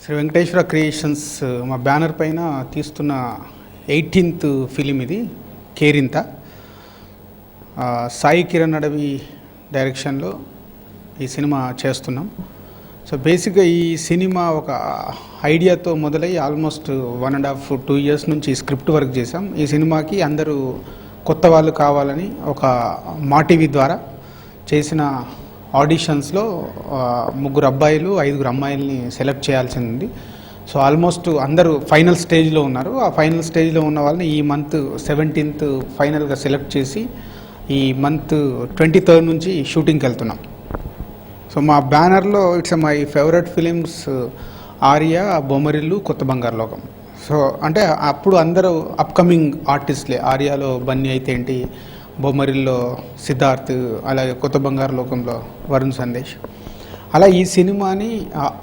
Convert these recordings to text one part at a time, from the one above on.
Shri Venkateswara creations మా banner పైన తీస్తున్న 18th ఫిలిం ఇది కేరింత. సాయి కిరణ్ అడవి డైరెక్షన్లో ఈ సినిమా చేస్తున్నాం. సో బేసిక్గా ఈ సినిమా ఒక ఐడియాతో మొదలై ఆల్మోస్ట్ 1.5-2 years నుంచి స్క్రిప్ట్ వర్క్ చేసాం. ఈ సినిమాకి అందరూ కొత్త వాళ్ళు కావాలని ఒక మా టీవీ ద్వారా చేసిన ఆడిషన్స్లో 3 అబ్బాయిలు 5 అమ్మాయిల్ని సెలెక్ట్ చేయాల్సింది. సో ఆల్మోస్ట్ అందరూ ఫైనల్ స్టేజ్లో ఉన్నారు. ఆ ఫైనల్ స్టేజ్లో ఉన్న వాళ్ళని ఈ మంత్ 17th ఫైనల్గా సెలెక్ట్ చేసి ఈ మంత్ 23rd నుంచి షూటింగ్కి వెళ్తున్నాం. సో మా బ్యానర్లో it's my favourite films Arya, Bommarillu, కొత్త బంగారు లోకం. సో అంటే అప్పుడు అందరూ అప్కమింగ్ ఆర్టిస్ట్లే. ఆర్యాలో బన్నీ అయితే ఏంటి, బొమ్మరిల్లో సిద్ధార్థ్, అలాగే కొత్త బంగారు లోకంలో వరుణ్ సందేశ్. అలా ఈ సినిమాని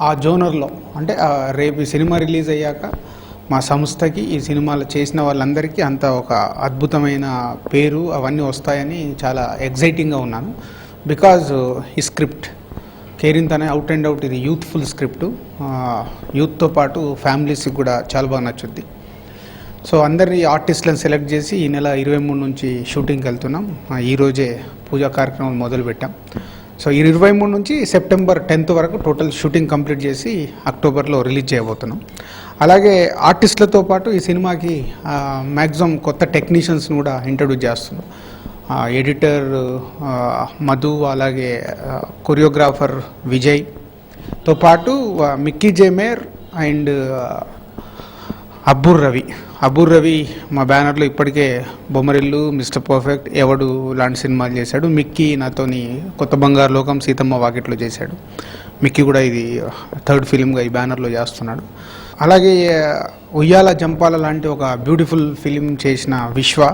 ఆ జోనర్లో అంటే రేపు ఈ సినిమా రిలీజ్ అయ్యాక మా సంస్థకి ఈ సినిమాలు చేసిన వాళ్ళందరికీ అంత ఒక అద్భుతమైన పేరు అవన్నీ వస్తాయని చాలా ఎగ్జైటింగ్గా ఉన్నాను. బికాజ్ ఈ స్క్రిప్ట్ కేరింత అనే అవుట్ అండ్ అవుట్ ఇది యూత్ఫుల్ స్క్రిప్టు. యూత్తో పాటు ఫ్యామిలీస్కి కూడా చాలా బాగా నచ్చుద్ది. సో అందరి ఆర్టిస్టులను సెలెక్ట్ చేసి ఈ నెల 23 నుంచి షూటింగ్కి వెళ్తున్నాం. ఈరోజే పూజా కార్యక్రమాలు మొదలుపెట్టాం. సో ఈ 23 నుంచి సెప్టెంబర్ 10th వరకు టోటల్ షూటింగ్ కంప్లీట్ చేసి అక్టోబర్లో రిలీజ్ చేయబోతున్నాం. అలాగే ఆర్టిస్టులతో పాటు ఈ సినిమాకి మ్యాక్సిమం కొత్త టెక్నీషియన్స్ని కూడా ఇంట్రడ్యూస్ చేస్తున్నాం. ఎడిటర్ మధు, అలాగే కొరియోగ్రాఫర్ విజయ్తో పాటు Mickey J Meyer and Abburi Ravi మా బ్యానర్లో ఇప్పటికే బొమ్మరిల్లు, మిస్టర్ పర్ఫెక్ట్, ఎవడు లాంటి సినిమాలు చేశాడు. మిక్కీ నాతోని కొత్త బంగారు లోకం, సీతమ్మ వాకిట్లో చేశాడు. మిక్కీ కూడా ఇది 3rd ఫిలింగా ఈ బ్యానర్లో చేస్తున్నాడు. అలాగే ఉయ్యాల జంపాల లాంటి ఒక బ్యూటిఫుల్ ఫిలిం చేసిన విశ్వ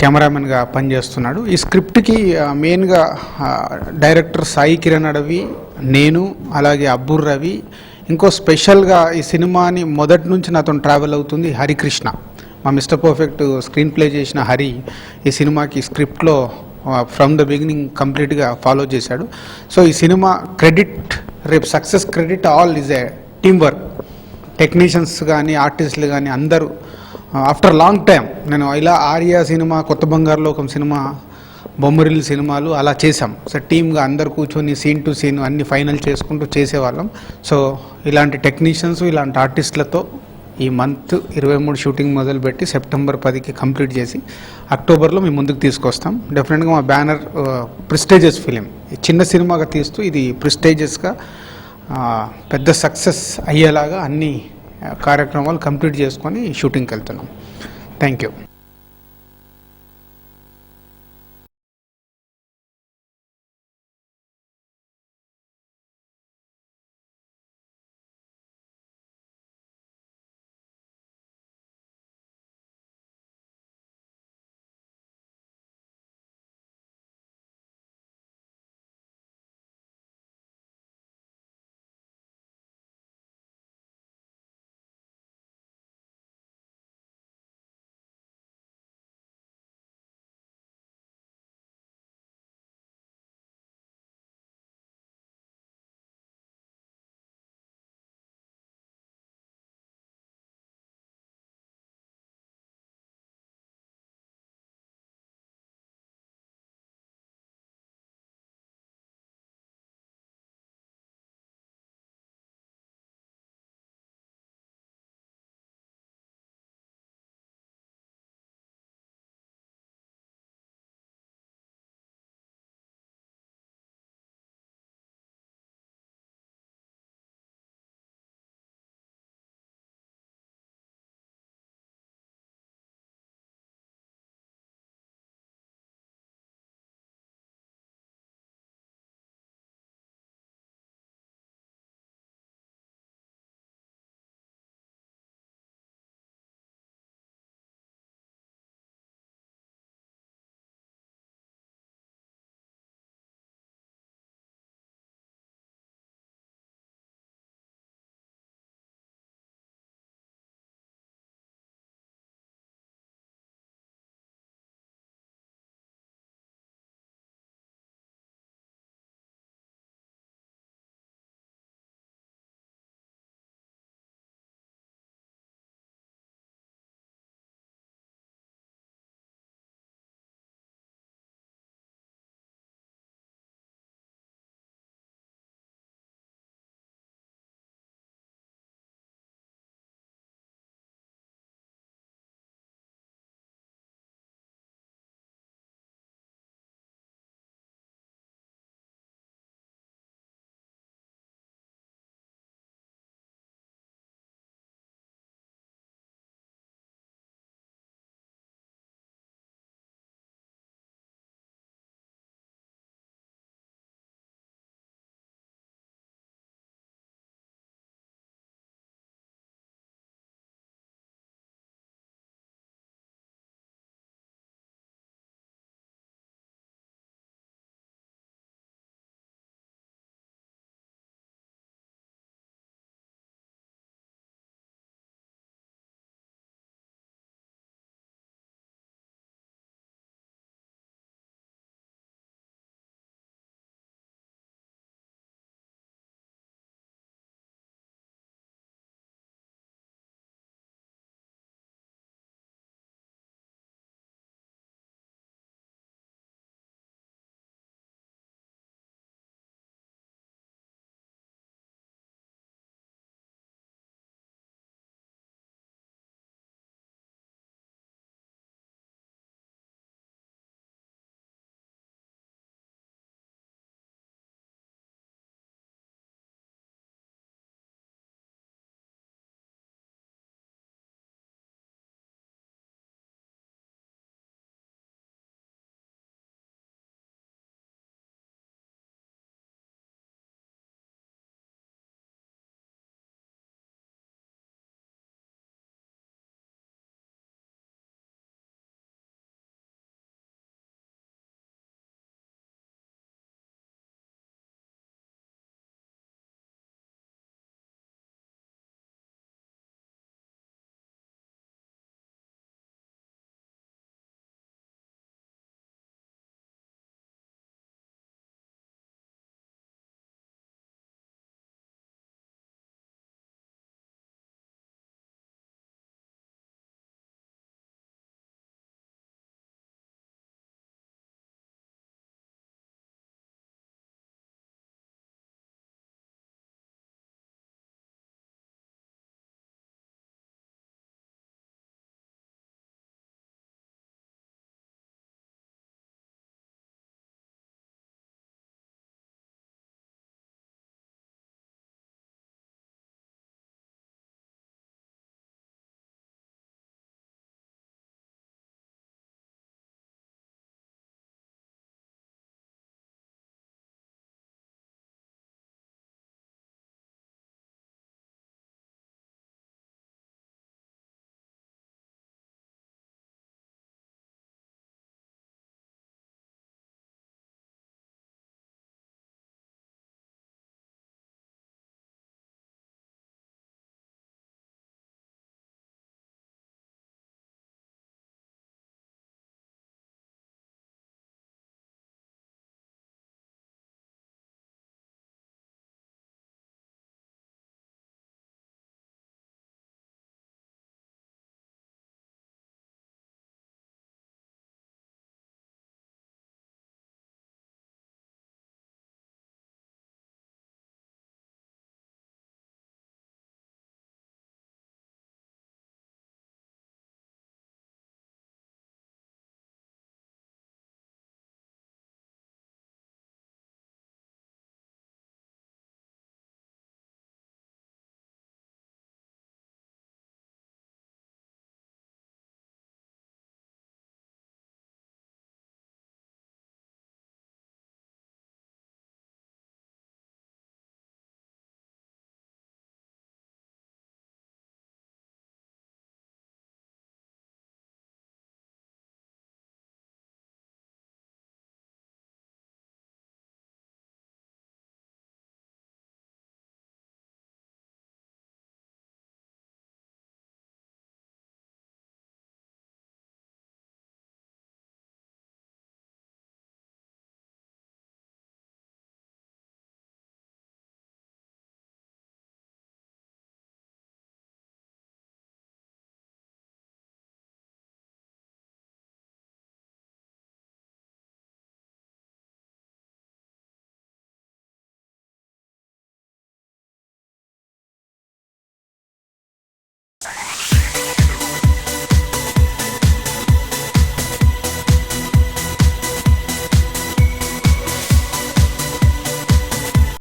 కెమెరామెన్గా పనిచేస్తున్నాడు. ఈ స్క్రిప్ట్కి మెయిన్గా డైరెక్టర్ సాయి కిరణ్ అడవి, నేను, అలాగే అబ్బూర్ రవి. ఇంకో స్పెషల్గా ఈ సినిమాని మొదటి నుంచి నాతో ట్రావెల్ అవుతుంది హరికృష్ణ. మా మిస్టర్ పర్ఫెక్ట్ స్క్రీన్ ప్లే చేసిన హరి ఈ సినిమాకి స్క్రిప్ట్లో ఫ్రమ్ ద బిగినింగ్ కంప్లీట్గా ఫాలో చేశాడు. సో ఈ సినిమా క్రెడిట్, రేపు success credit all is a team work. Technicians కానీ ఆర్టిస్టులు కానీ అందరూ ఆఫ్టర్ లాంగ్ టైం నేను ఇలా ఆర్య సినిమా, కొత్త బంగారు లోకం సినిమా, బొమ్మరిల్లు సినిమాలు అలా చేసాం. సో టీమ్గా అందరు కూర్చొని సీన్ టు సీన్ అన్ని ఫైనల్ చేసుకుంటూ చేసేవాళ్ళం. సో ఇలాంటి టెక్నీషియన్స్, ఇలాంటి ఆర్టిస్టులతో ఈ మంత్ 23 షూటింగ్ మొదలుపెట్టి సెప్టెంబర్ 10కి కంప్లీట్ చేసి అక్టోబర్లో మేము ముందుకు తీసుకొస్తాం. డెఫినెట్గా మా బ్యానర్ ప్రెస్టీజియస్ ఫిలిం, చిన్న సినిమాగా తీస్తూ ఇది ప్రెస్టీజియస్గా పెద్ద సక్సెస్ అయ్యేలాగా అన్ని కార్యక్రమాలు కంప్లీట్ చేసుకొని షూటింగ్కి వెళ్తున్నాం. Thank you.